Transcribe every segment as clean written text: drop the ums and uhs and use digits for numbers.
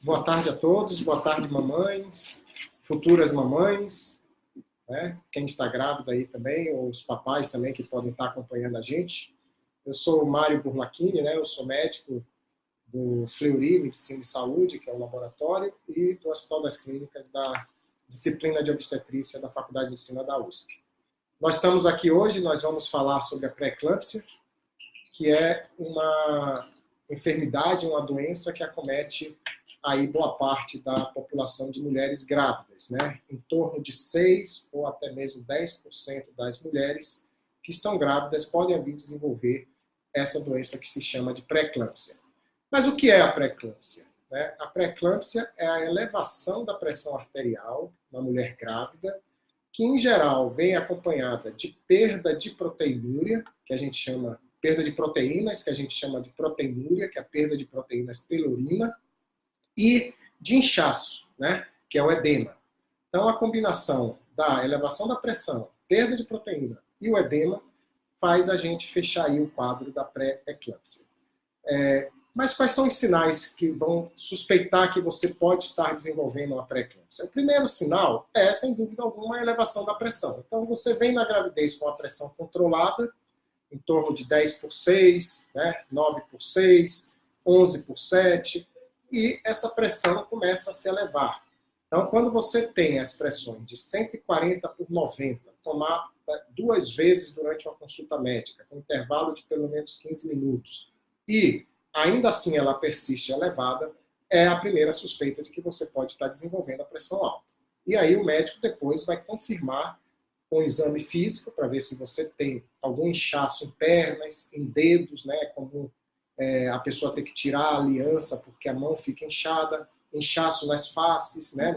Boa tarde a todos, boa tarde mamães, futuras mamães, né? Quem está grávida aí também, ou os papais também que podem estar acompanhando a gente. Eu sou o Mário Burlachini, né? Eu sou médico do Fleury, Medicina e Saúde, que é o laboratório, e do Hospital das Clínicas da disciplina de obstetrícia da Faculdade de Medicina da USP. Nós estamos aqui hoje, nós vamos falar sobre a pré-eclâmpsia, que é uma enfermidade, uma doença que acomete aí boa parte da população de mulheres grávidas, né? Em torno de 6 ou até mesmo 10% das mulheres que estão grávidas podem vir desenvolver essa doença que se chama de pré-eclâmpsia. Mas o que é a pré-eclâmpsia? A pré-eclâmpsia é a elevação da pressão arterial na mulher grávida, que em geral vem acompanhada de perda de proteinúria, que a gente chama perda de proteínas, que a gente chama de proteinúria, que é a perda de proteínas pela urina, e de inchaço, né, que é o edema. Então, a combinação da elevação da pressão, perda de proteína e o edema faz a gente fechar aí o quadro da pré-eclâmpsia. Mas quais são os sinais que vão suspeitar que você pode estar desenvolvendo uma pré-eclâmpsia? O primeiro sinal é, sem dúvida alguma, a elevação da pressão. Então, você vem na gravidez com a pressão controlada, em torno de 10 por 6, né, 9 por 6, 11 por 7, e essa pressão começa a se elevar. Então, quando você tem as pressões de 140 por 90, tomar 2 vezes durante uma consulta médica, com intervalo de pelo menos 15 minutos, e ainda assim ela persiste elevada, é a primeira suspeita de que você pode estar desenvolvendo a pressão alta. E aí o médico depois vai confirmar com um exame físico para ver se você tem algum inchaço em pernas, em dedos, né, como a pessoa tem que tirar a aliança porque a mão fica inchada, inchaço nas faces, né,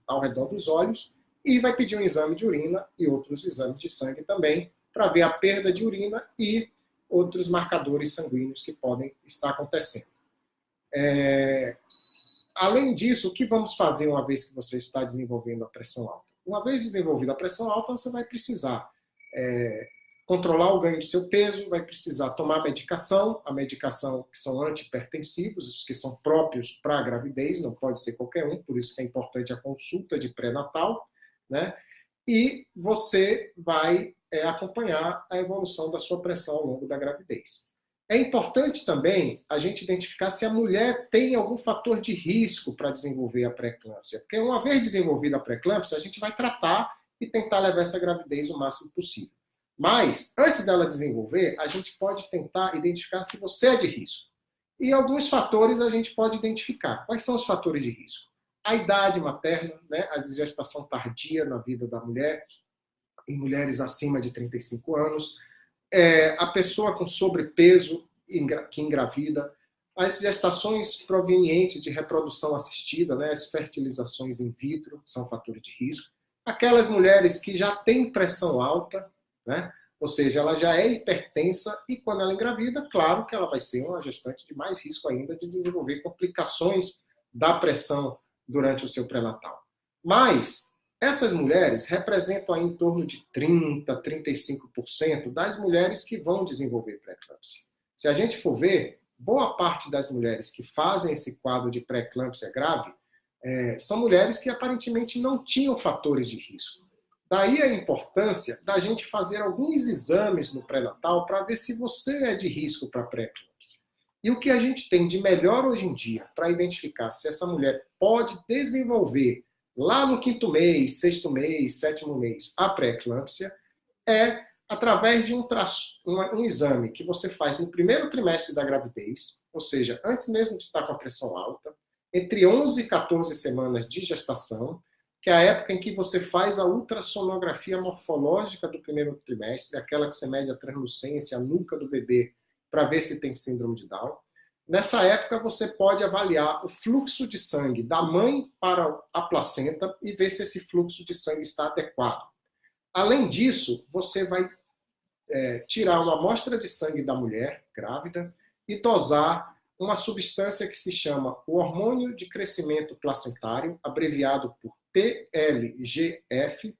ao redor dos olhos, e vai pedir um exame de urina e outros exames de sangue também, para ver a perda de urina e outros marcadores sanguíneos que podem estar acontecendo. Além disso, o que vamos fazer uma vez que você está desenvolvendo a pressão alta? Uma vez desenvolvida a pressão alta, você vai precisar controlar o ganho do seu peso, vai precisar tomar medicação, a medicação que são antihipertensivos, os que são próprios para a gravidez, não pode ser qualquer um, por isso que é importante a consulta de pré-natal, né? E você vai acompanhar a evolução da sua pressão ao longo da gravidez. É importante também a gente identificar se a mulher tem algum fator de risco para desenvolver a pré-eclâmpsia, porque uma vez desenvolvida a pré-eclâmpsia, a gente vai tratar e tentar levar essa gravidez o máximo possível. Mas, antes dela desenvolver, a gente pode tentar identificar se você é de risco. E alguns fatores a gente pode identificar. Quais são os fatores de risco? A idade materna, né? A gestação tardia na vida da mulher, em mulheres acima de 35 anos, a pessoa com sobrepeso que engravida, as gestações provenientes de reprodução assistida, né? As fertilizações in vitro são fatores de risco. Aquelas mulheres que já têm pressão alta, né? Ou seja, ela já é hipertensa e quando ela engravida, claro que ela vai ser uma gestante de mais risco ainda de desenvolver complicações da pressão durante o seu pré-natal. Mas essas mulheres representam aí em torno de 30%, 35% das mulheres que vão desenvolver pré-eclâmpsia. Se a gente for ver, boa parte das mulheres que fazem esse quadro de pré-eclâmpsia grave são mulheres que aparentemente não tinham fatores de risco. Daí a importância da gente fazer alguns exames no pré-natal para ver se você é de risco para pré-eclâmpsia. E o que a gente tem de melhor hoje em dia para identificar se essa mulher pode desenvolver lá no 5º mês, 6º mês, 7º mês a pré-eclâmpsia é através de um exame que você faz no primeiro trimestre da gravidez, ou seja, antes mesmo de estar com a pressão alta, entre 11 e 14 semanas de gestação, que é a época em que você faz a ultrassonografia morfológica do primeiro trimestre, aquela que você mede a translucência, a nuca do bebê, para ver se tem síndrome de Down. Nessa época, você pode avaliar o fluxo de sangue da mãe para a placenta e ver se esse fluxo de sangue está adequado. Além disso, você vai tirar uma amostra de sangue da mulher grávida e dosar uma substância que se chama o hormônio de crescimento placentário, abreviado por PLGF,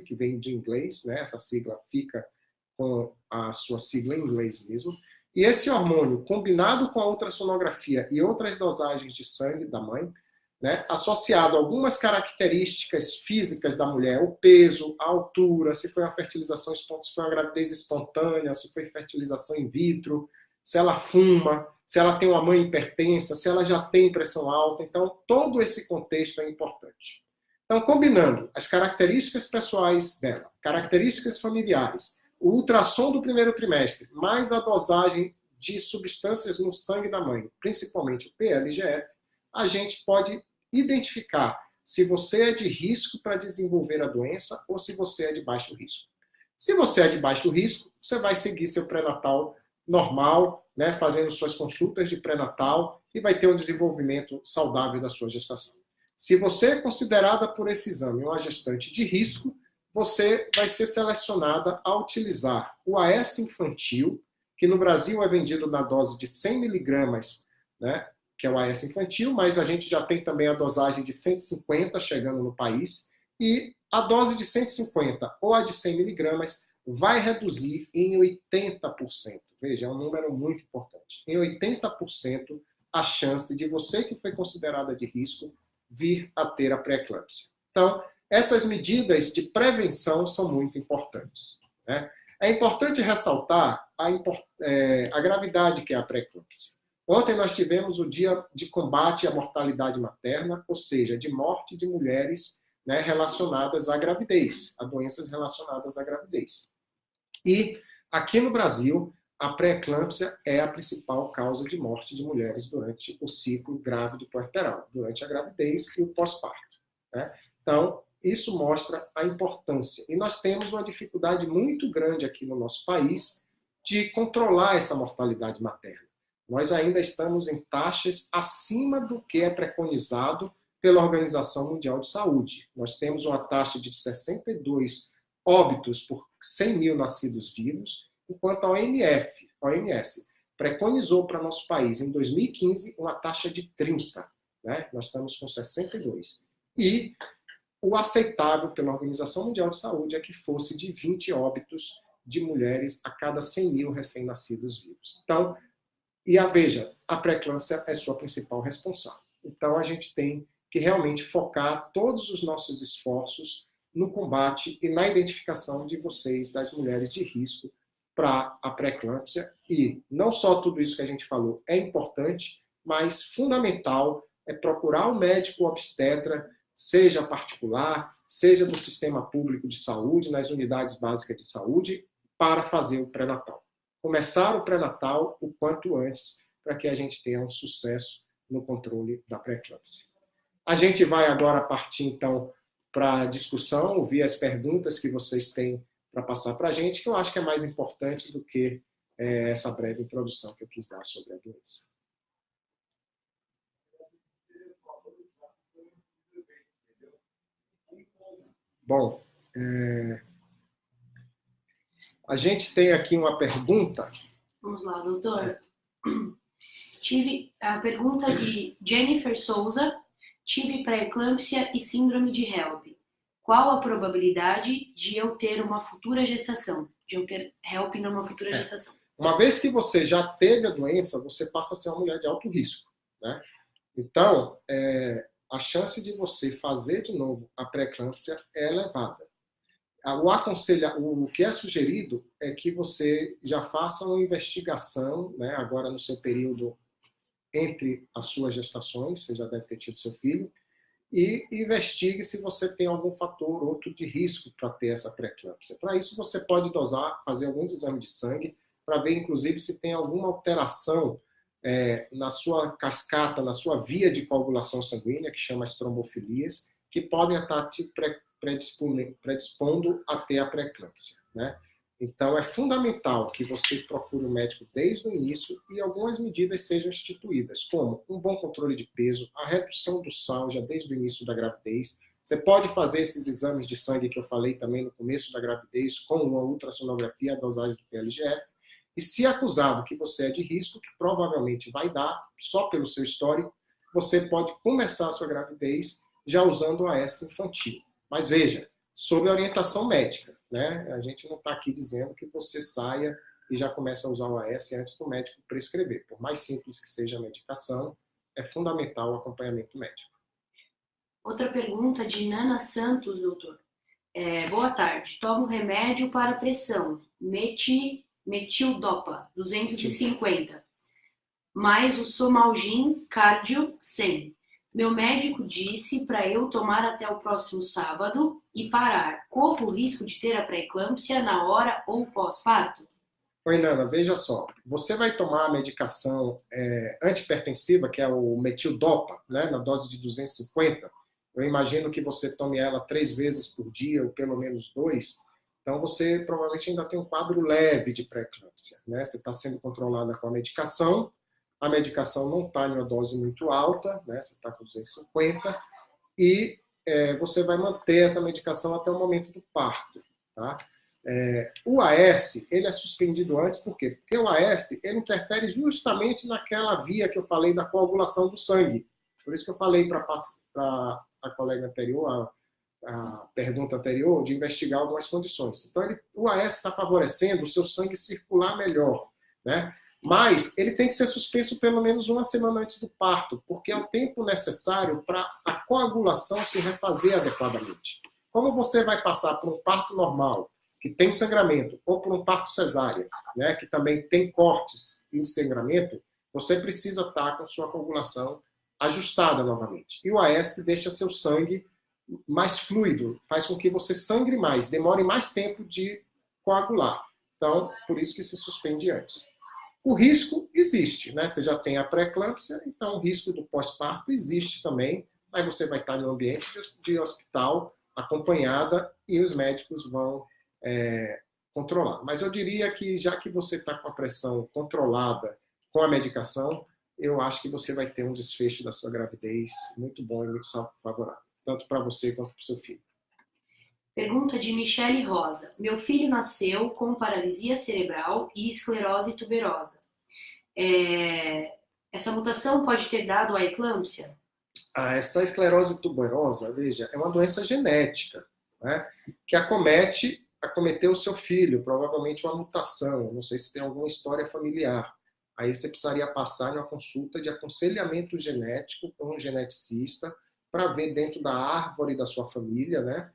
que vem de inglês, né? Essa sigla fica com a sua sigla em inglês mesmo, E esse hormônio, combinado com a ultrassonografia e outras dosagens de sangue da mãe, né, associado a algumas características físicas da mulher, o peso, a altura, se foi uma fertilização, se foi uma gravidez espontânea, se foi fertilização in vitro, se ela fuma, se ela tem uma mãe hipertensa, se ela já tem pressão alta. Então, todo esse contexto é importante. Então, combinando as características pessoais dela, características familiares, o ultrassom do primeiro trimestre, mais a dosagem de substâncias no sangue da mãe, principalmente o PLGF, a gente pode identificar se você é de risco para desenvolver a doença ou se você é de baixo risco. Se você é de baixo risco, você vai seguir seu pré-natal normal, né, fazendo suas consultas de pré-natal e vai ter um desenvolvimento saudável da sua gestação. Se você é considerada por esse exame uma gestante de risco, você vai ser selecionada a utilizar o AS infantil, que no Brasil é vendido na dose de 100 miligramas, né, que é o AS infantil, mas a gente já tem também a dosagem de 150 chegando no país, e a dose de 150 ou a de 100 miligramas vai reduzir em 80%. Veja, é um número muito importante. Em 80% a chance de você que foi considerada de risco vir a ter a pré-eclâmpsia. Então, essas medidas de prevenção são muito importantes, né? É importante ressaltar a gravidade que é a pré-eclâmpsia. Ontem nós tivemos o dia de combate à mortalidade materna, ou seja, de morte de mulheres, né, relacionadas à gravidez, a doenças relacionadas à gravidez. E aqui no Brasil, a pré-eclâmpsia é a principal causa de morte de mulheres durante o ciclo grávido puerperal, durante a gravidez e o pós-parto, né? Então, isso mostra a importância. E nós temos uma dificuldade muito grande aqui no nosso país de controlar essa mortalidade materna. Nós ainda estamos em taxas acima do que é preconizado pela Organização Mundial de Saúde. Nós temos uma taxa de 62 óbitos por 100 mil nascidos vivos, enquanto a OMS preconizou para nosso país, em 2015, uma taxa de 30. Né? Nós estamos com 62. E o aceitável pela Organização Mundial de Saúde é que fosse de 20 óbitos de mulheres a cada 100 mil recém-nascidos vivos. Então, veja, a pré-eclâmpsia é sua principal responsável. Então, a gente tem que realmente focar todos os nossos esforços no combate e na identificação de vocês, das mulheres de risco, para a pré-eclâmpsia. E não só tudo isso que a gente falou é importante, mas fundamental é procurar um médico obstetra, seja particular, seja do sistema público de saúde, nas unidades básicas de saúde, para fazer o pré-natal. Começar o pré-natal o quanto antes, para que a gente tenha um sucesso no controle da pré-eclâmpsia. A gente vai agora partir, então, para a discussão, ouvir as perguntas que vocês têm para passar para a gente, que eu acho que é mais importante do que essa breve introdução que eu quis dar sobre a doença. Bom, a gente tem aqui uma pergunta. Vamos lá, doutor. Tive a pergunta de Jennifer Souza. Tive pré-eclâmpsia e síndrome de HELP. Qual a probabilidade de eu ter uma futura gestação? De eu ter HELP numa futura gestação? Uma vez que você já teve a doença, você passa a ser uma mulher de alto risco, né? Então, a chance de você fazer de novo a pré-eclâmpsia é elevada. O que é sugerido é que você já faça uma investigação, né, agora no seu período entre as suas gestações, você já deve ter tido seu filho, e investigue se você tem algum fator outro de risco para ter essa pré-eclâmpsia. Para isso, você pode dosar, fazer alguns exames de sangue, para ver, inclusive, se tem alguma alteração na sua cascata, na sua via de coagulação sanguínea, que chama as trombofilias, que podem estar te predispondo a ter a pré-eclâmpsia, né? Então, é fundamental que você procure o médico desde o início e algumas medidas sejam instituídas, como um bom controle de peso, a redução do sal já desde o início da gravidez. Você pode fazer esses exames de sangue que eu falei também no começo da gravidez, com uma ultrassonografia, a dosagem do PLGF. E se acusado que você é de risco, que provavelmente vai dar, só pelo seu histórico, você pode começar a sua gravidez já usando o AS infantil. Mas veja, sob orientação médica, né? A gente não está aqui dizendo que você saia e já começa a usar o AS antes do médico prescrever. Por mais simples que seja a medicação, é fundamental o acompanhamento médico. Outra pergunta de Nana Santos, doutor. Boa tarde. Tomo remédio para pressão, metildopa, 250, mais o Somalgin Cardio 100. Meu médico disse para eu tomar até o próximo sábado e parar. Corro o risco de ter a pré-eclâmpsia na hora ou pós-parto? Oi, Nana, veja só. Você vai tomar a medicação antihipertensiva, que é o metildopa, né, na dose de 250. Eu imagino que você tome ela 3 vezes por dia, ou pelo menos 2. Então, você provavelmente ainda tem um quadro leve de pré-eclâmpsia, né? Você está sendo controlada com a medicação não está em uma dose muito alta, né? Você está com 250, e você vai manter essa medicação até o momento do parto, tá? O AS, ele é suspendido antes, por quê? Porque o AS, ele interfere justamente naquela via que eu falei da coagulação do sangue. Por isso que eu falei para a colega anterior, a pergunta anterior, de investigar algumas condições. Então, o AS está favorecendo o seu sangue circular melhor, né? Mas ele tem que ser suspenso pelo menos 1 semana antes do parto, porque é o tempo necessário para a coagulação se refazer adequadamente. Como você vai passar por um parto normal, que tem sangramento, ou por um parto cesárea, né, que também tem cortes e sangramento, você precisa estar com sua coagulação ajustada novamente. E o AS deixa seu sangue mais fluido, faz com que você sangre mais, demore mais tempo de coagular. Então, por isso que se suspende antes. O risco existe, né? Você já tem a pré-eclâmpsia, então o risco do pós-parto existe também. Aí você vai estar no ambiente de hospital, acompanhada, e os médicos vão controlar. Mas eu diria que, já que você está com a pressão controlada com a medicação, eu acho que você vai ter um desfecho da sua gravidez muito bom e muito favorável, tanto para você quanto para o seu filho. Pergunta de Michele Rosa. Meu filho nasceu com paralisia cerebral e esclerose tuberosa. Essa mutação pode ter dado a eclâmpsia? Essa esclerose tuberosa, veja, é uma doença genética, né, que acometeu o seu filho, provavelmente uma mutação, não sei se tem alguma história familiar. Aí você precisaria passar em uma consulta de aconselhamento genético com um geneticista para ver dentro da árvore da sua família, né,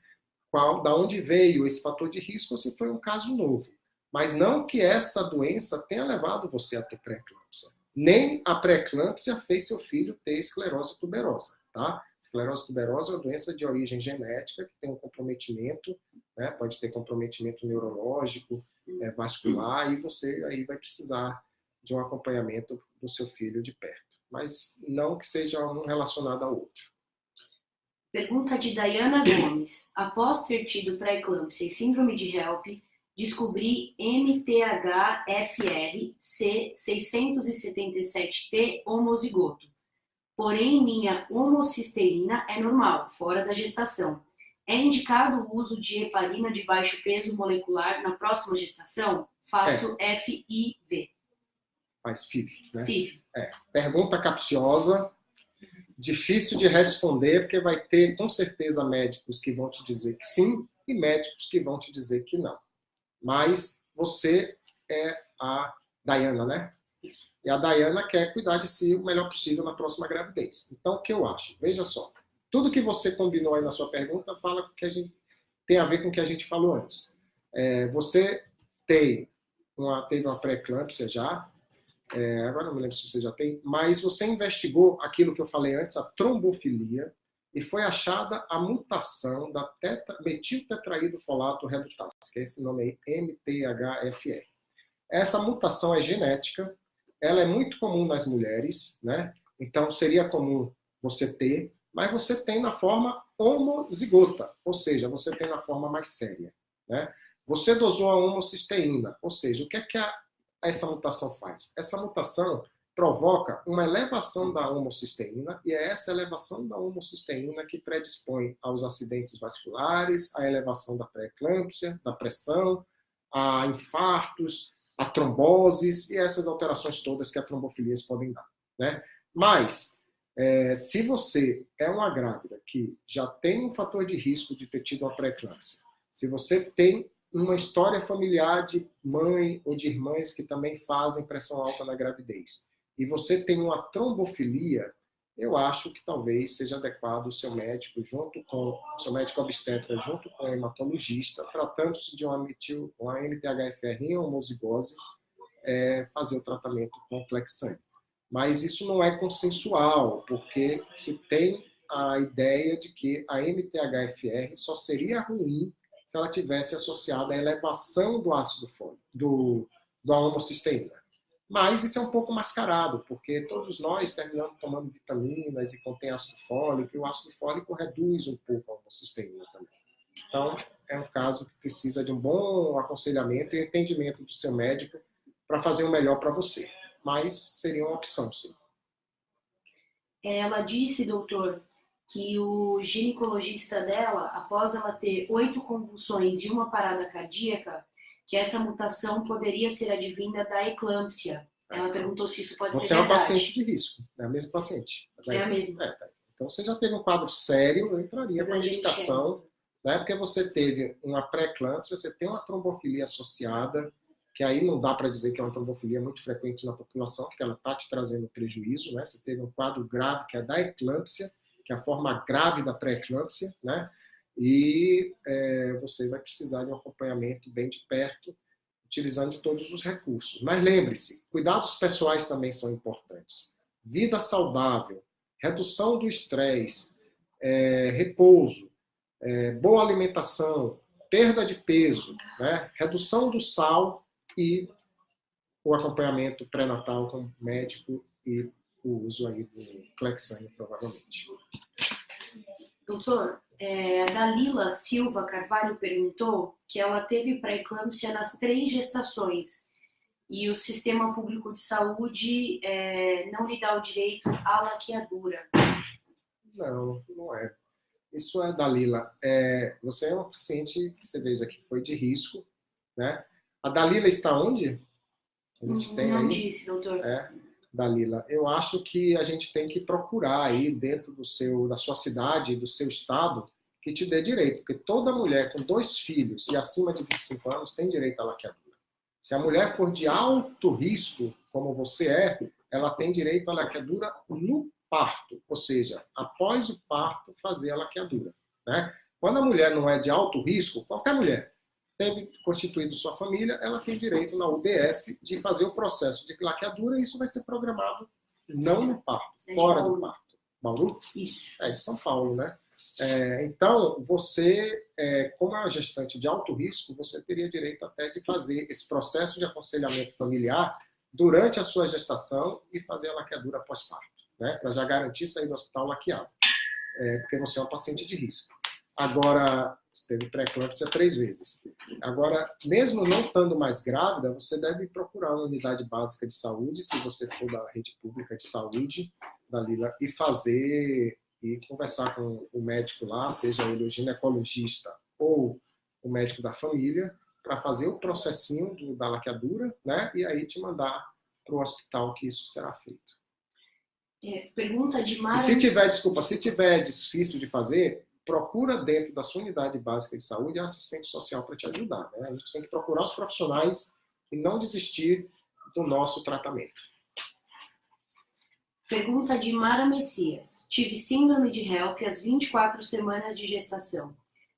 da onde veio esse fator de risco, ou se foi um caso novo. Mas não que essa doença tenha levado você a ter pré-eclâmpsia. Nem a pré-eclâmpsia fez seu filho ter esclerose tuberosa, tá? Esclerose tuberosa é uma doença de origem genética, que tem um comprometimento, né? Pode ter comprometimento neurológico, vascular, e você aí vai precisar de um acompanhamento do seu filho de perto. Mas não que seja um relacionado ao outro. Pergunta de Dayana Gomes. Após ter tido pré-eclâmpsia e síndrome de HELP, descobri MTHFR C677T homozigoto. Porém, minha homocisteína é normal, fora da gestação. É indicado o uso de heparina de baixo peso molecular na próxima gestação? Faço FIV. Faz FIV, né? FIV. Pergunta capciosa. Difícil de responder, porque vai ter, com certeza, médicos que vão te dizer que sim e médicos que vão te dizer que não. Mas você é a Dayana, né? Isso. E a Dayana quer cuidar de si o melhor possível na próxima gravidez. Então, o que eu acho? Veja só. Tudo que você combinou aí na sua pergunta fala que tem a ver com o que a gente falou antes. Você teve uma pré-eclâmpsia já, agora não me lembro se você já tem, mas você investigou aquilo que eu falei antes, a trombofilia, e foi achada a mutação da metiltetraído-folato redutase, que é esse nome aí, MTHFR. Essa mutação é genética, ela é muito comum nas mulheres, né? Então seria comum você ter, mas você tem na forma homozigota, ou seja, você tem na forma mais séria, né? Você dosou a homocisteína, ou seja, o que é que essa mutação faz? Essa mutação provoca uma elevação da homocisteína, e é essa elevação da homocisteína que predispõe aos acidentes vasculares, à elevação da pré-eclâmpsia, da pressão, a infartos, a tromboses e essas alterações todas que a trombofilia podem dar, né? Mas, se você é uma grávida que já tem um fator de risco de ter tido uma pré-eclâmpsia, se você tem uma história familiar de mãe ou de irmãs que também fazem pressão alta na gravidez, e você tem uma trombofilia, eu acho que talvez seja adequado o seu médico, junto com o seu médico obstetra, junto com o hematologista, tratando-se de uma MTHFR em homozigose, fazer o tratamento com Clexane. Mas isso não é consensual, porque se tem a ideia de que a MTHFR só seria ruim se ela tivesse associada à elevação do ácido fólico, da homocisteína. Mas isso é um pouco mascarado, porque todos nós terminamos tomando vitaminas e contém ácido fólico, e o ácido fólico reduz um pouco a homocisteína também. Então, é um caso que precisa de um bom aconselhamento e entendimento do seu médico para fazer o melhor para você. Mas seria uma opção, sim. Ela disse, doutor, que o ginecologista dela, após ela ter 8 convulsões e uma parada cardíaca, que essa mutação poderia ser advinda da eclâmpsia. Ela perguntou se isso pode ser verdade. Você é uma paciente de risco, é a mesma paciente. É a mesma. Então, você já teve um quadro sério, eu entraria com a medicação, né? Porque você teve uma pré-eclâmpsia, você tem uma trombofilia associada, que aí não dá para dizer que é uma trombofilia muito frequente na população, porque ela está te trazendo prejuízo, né? Você teve um quadro grave, que é da eclâmpsia, que é a forma grave da pré-eclâmpsia, né? E você vai precisar de um acompanhamento bem de perto, utilizando todos os recursos. Mas lembre-se, cuidados pessoais também são importantes. Vida saudável, redução do estresse, repouso, boa alimentação, perda de peso, né? Redução do sal e o acompanhamento pré-natal com o médico e o uso aí do Clexane, provavelmente. Doutor, a Dalila Silva Carvalho perguntou que ela teve pré-eclâmpsia nas 3 gestações e o sistema público de saúde não lhe dá o direito à laqueadura. Não, não é. Isso é, Dalila. Você é uma paciente que você veja que foi de risco, né? A Dalila está onde? A gente tem não aí? disse, doutor. Dalila, eu acho que a gente tem que procurar aí dentro da sua cidade, do seu estado, que te dê direito, porque toda mulher com 2 filhos e acima de 25 anos tem direito à laqueadura. Se a mulher for de alto risco, como você ela tem direito à laqueadura no parto, ou seja, após o parto fazer a laqueadura, né? Quando a mulher não é de alto risco, qualquer mulher teve constituído sua família, ela tem direito na UBS de fazer o processo de laqueadura e isso vai ser programado não no parto, fora do parto. Bauru? Isso. De São Paulo, né? Então, você, como é uma gestante de alto risco, você teria direito até de fazer esse processo de aconselhamento familiar durante a sua gestação e fazer a laqueadura pós-parto, né? Para já garantir sair do hospital laqueado, porque você é um paciente de risco. Agora, você teve pré-eclâmpsia 3 vezes. Agora, mesmo não estando mais grávida, você deve procurar uma unidade básica de saúde, se você for da rede pública de saúde, Dalila, e conversar com o médico lá, seja ele o ginecologista ou o médico da família, para fazer o processinho da laqueadura, né? E aí te mandar para o hospital que isso será feito. Pergunta de Mara... E se tiver difícil de fazer, procura dentro da sua unidade básica de saúde a assistente social para te ajudar, né? A gente tem que procurar os profissionais e não desistir do nosso tratamento. Pergunta de Mara Messias. Tive síndrome de HELP às 24 semanas de gestação.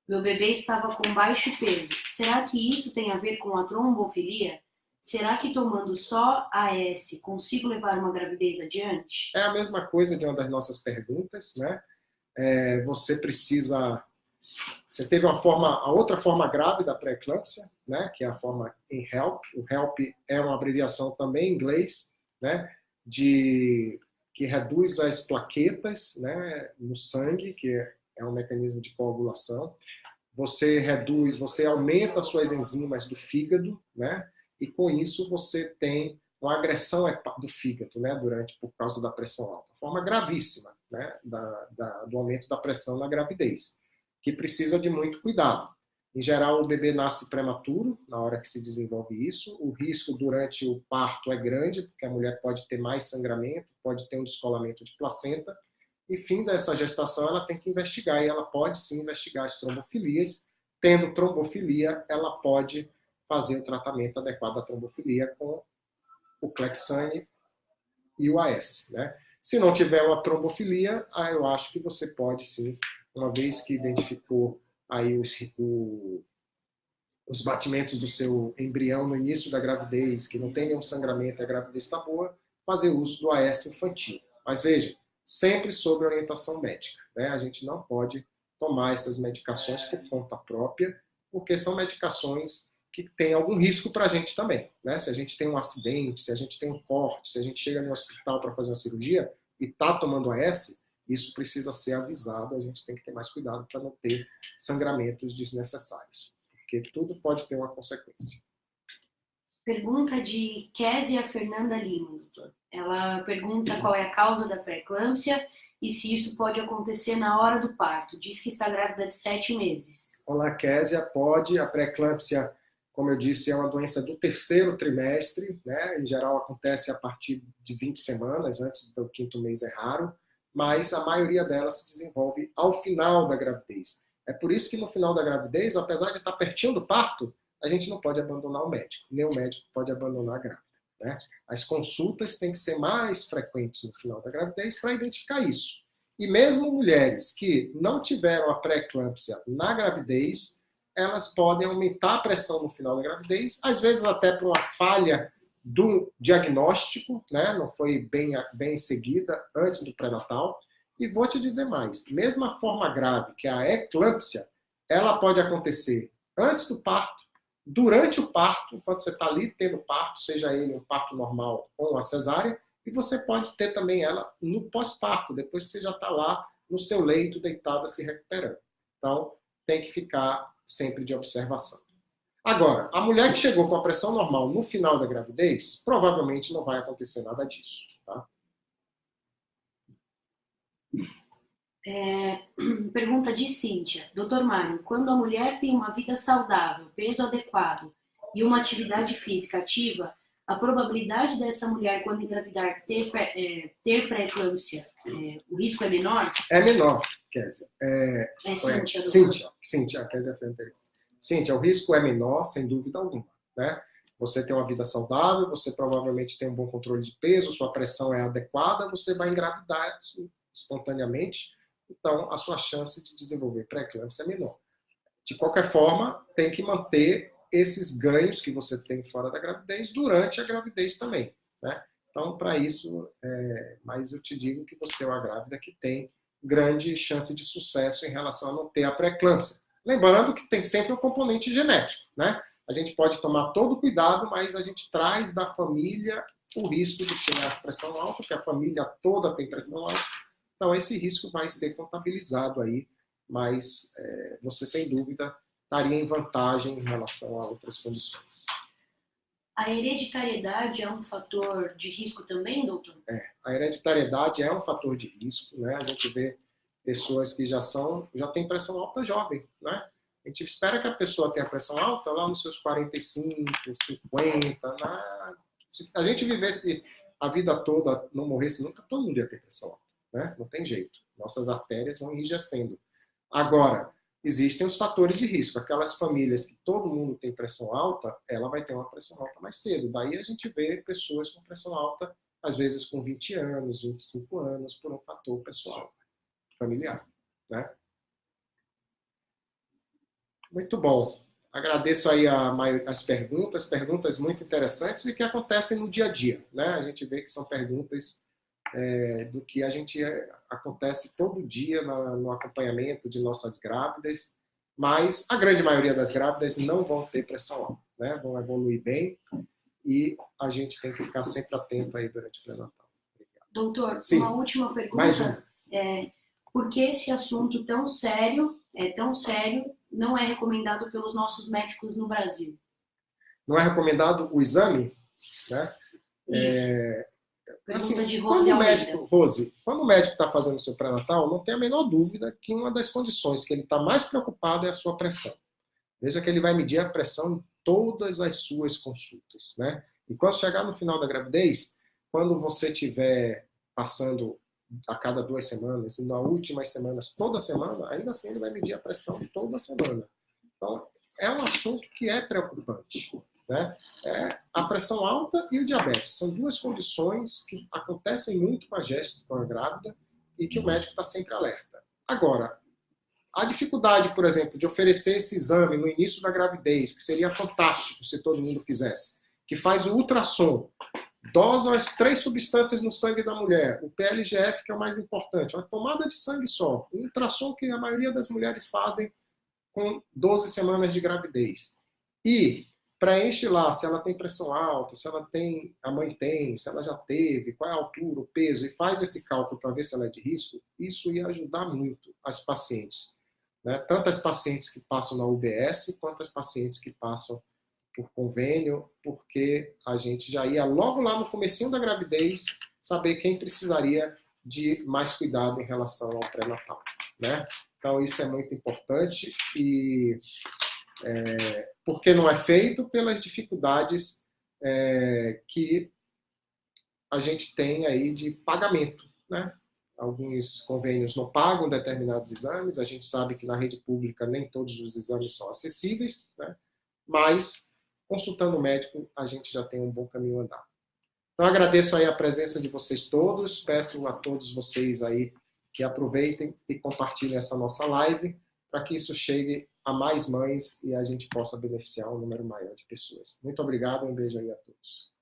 Meu bebê estava com baixo peso. Será que isso tem a ver com a trombofilia? Será que tomando só AS consigo levar uma gravidez adiante? É a mesma coisa de uma das nossas perguntas, né? Você teve a outra forma grave da pré-eclâmpsia, né? Que é a forma em HELP. O HELP é uma abreviação também em inglês, né? Que reduz as plaquetas, né, no sangue, que é um mecanismo de coagulação. Você aumenta as suas enzimas do fígado, né? E com isso você tem uma agressão do fígado, né, por causa da pressão alta. Forma gravíssima, né, do aumento da pressão na gravidez, que precisa de muito cuidado. Em geral, o bebê nasce prematuro na hora que se desenvolve isso. O risco durante o parto é grande, porque a mulher pode ter mais sangramento, pode ter um descolamento de placenta. E fim dessa gestação, ela tem que investigar, e ela pode sim investigar as trombofilias, tendo trombofilia, ela pode fazer o tratamento adequado da trombofilia com o Clexane e o AS, né? Se não tiver uma trombofilia, eu acho que você pode sim, uma vez que identificou aí os batimentos do seu embrião no início da gravidez, que não tem nenhum sangramento e a gravidez está boa, fazer uso do AS infantil. Mas veja, sempre sob orientação médica, né? A gente não pode tomar essas medicações por conta própria, porque são medicações que têm algum risco para a gente também, né? Se a gente tem um acidente, se a gente tem um corte, se a gente chega no hospital para fazer uma cirurgia e está tomando AS, isso precisa ser avisado, a gente tem que ter mais cuidado para não ter sangramentos desnecessários, porque tudo pode ter uma consequência. Pergunta de Késia Fernanda Lima, doutor. Ela pergunta qual é a causa da pré-eclâmpsia e se isso pode acontecer na hora do parto. Diz que está grávida de 7 meses. Olá, Késia. Pode. A pré-eclâmpsia, como eu disse, é uma doença do 3º trimestre, né? Em geral, acontece a partir de 20 semanas, antes do 5º mês é raro, mas a maioria delas se desenvolve ao final da gravidez. É por isso que no final da gravidez, apesar de estar pertinho do parto, a gente não pode abandonar o médico, nem o médico pode abandonar a grávida, né? As consultas têm que ser mais frequentes no final da gravidez para identificar isso. E mesmo mulheres que não tiveram a pré-eclâmpsia na gravidez, elas podem aumentar a pressão no final da gravidez, às vezes até por uma falha do diagnóstico, né? Não foi bem seguida antes do pré-natal. E vou te dizer mais, mesmo a forma grave, que é a eclâmpsia, ela pode acontecer antes do parto, durante o parto, enquanto você está ali tendo parto, seja ele um parto normal ou uma cesárea, e você pode ter também ela no pós-parto, depois que você já está lá no seu leito, deitada, se recuperando. Então, tem que ficar sempre de observação. Agora, a mulher que chegou com a pressão normal no final da gravidez, provavelmente não vai acontecer nada disso, tá? Pergunta de Cíntia. Doutor Mário, quando a mulher tem uma vida saudável, peso adequado e uma atividade física ativa, a probabilidade dessa mulher, quando engravidar, ter pré-eclâmpsia, o risco é menor? É menor, Késia. Cíntia, Cíntia, a Késia foi anterior. Cíntia, o risco é menor, sem dúvida alguma, né? Você tem uma vida saudável, você provavelmente tem um bom controle de peso, sua pressão é adequada, você vai engravidar espontaneamente, então a sua chance de desenvolver pré-eclâmpsia é menor. De qualquer forma, tem que manter esses ganhos que você tem fora da gravidez durante a gravidez também, né? Então, para isso, mas eu te digo que você é uma grávida que tem grande chance de sucesso em relação a não ter a pré-eclâmpsia. Lembrando que tem sempre um componente genético, né? A gente pode tomar todo o cuidado, mas a gente traz da família o risco de ter a pressão alta, porque a família toda tem pressão alta. Então, esse risco vai ser contabilizado aí, mas você, sem dúvida, estaria em vantagem em relação a outras condições. A hereditariedade é um fator de risco também, doutor? A hereditariedade é um fator de risco, né? A gente vê pessoas que já têm pressão alta jovem, né? A gente espera que a pessoa tenha pressão alta lá nos seus 45, 50, se a gente vivesse a vida toda, não morresse nunca, todo mundo ia ter pressão alta, né? Não tem jeito. Nossas artérias vão enrijecendo. Agora, existem os fatores de risco. Aquelas famílias que todo mundo tem pressão alta, ela vai ter uma pressão alta mais cedo. Daí a gente vê pessoas com pressão alta, às vezes com 20 anos, 25 anos, por um fator pessoal, familiar, né? Muito bom. Agradeço aí as perguntas muito interessantes e que acontecem no dia a dia, né? A gente vê que são perguntas do que a gente acontece todo dia no acompanhamento de nossas grávidas, mas a grande maioria das grávidas não vão ter pressão alta, né? Vão evoluir bem e a gente tem que ficar sempre atento aí durante o pré-natal. Doutor, Sim. Uma última pergunta. Mais uma. Por que esse assunto tão sério, não é recomendado pelos nossos médicos no Brasil? Não é recomendado o exame, né? Isso. Pergunta Assim, de Rose Almeida. Quando o médico está fazendo o seu pré-natal, não tem a menor dúvida que uma das condições que ele está mais preocupado é a sua pressão. Veja que ele vai medir a pressão em todas as suas consultas, né? E quando chegar no final da gravidez, quando você estiver passando a cada 2 semanas, e nas últimas semanas, toda semana, ainda assim ele vai medir a pressão toda semana. Então, é um assunto que é preocupante, né? A pressão alta e o diabetes são duas condições que acontecem muito com a grávida e que o médico está sempre alerta. Agora, a dificuldade, por exemplo, de oferecer esse exame no início da gravidez, que seria fantástico se todo mundo fizesse, que faz o ultrassom, dosa as 3 substâncias no sangue da mulher, o PLGF, que é o mais importante, uma tomada de sangue só, um ultrassom que a maioria das mulheres fazem com 12 semanas de gravidez. E preenche lá se ela tem pressão alta, se ela tem, a mãe tem, se ela já teve, qual é a altura, o peso, e faz esse cálculo para ver se ela é de risco, isso ia ajudar muito as pacientes. Né? Tanto as pacientes que passam na UBS, quanto as pacientes que passam por convênio, porque a gente já ia logo lá no comecinho da gravidez saber quem precisaria de mais cuidado em relação ao pré-natal. Né? Então, isso é muito importante e porque não é feito pelas dificuldades que a gente tem aí de pagamento, né? Alguns convênios não pagam determinados exames, a gente sabe que na rede pública nem todos os exames são acessíveis, né? Mas, consultando o médico, a gente já tem um bom caminho andado. Então, agradeço aí a presença de vocês todos, peço a todos vocês aí que aproveitem e compartilhem essa nossa live, para que isso chegue a mais mães e a gente possa beneficiar um número maior de pessoas. Muito obrigado, um beijo aí a todos.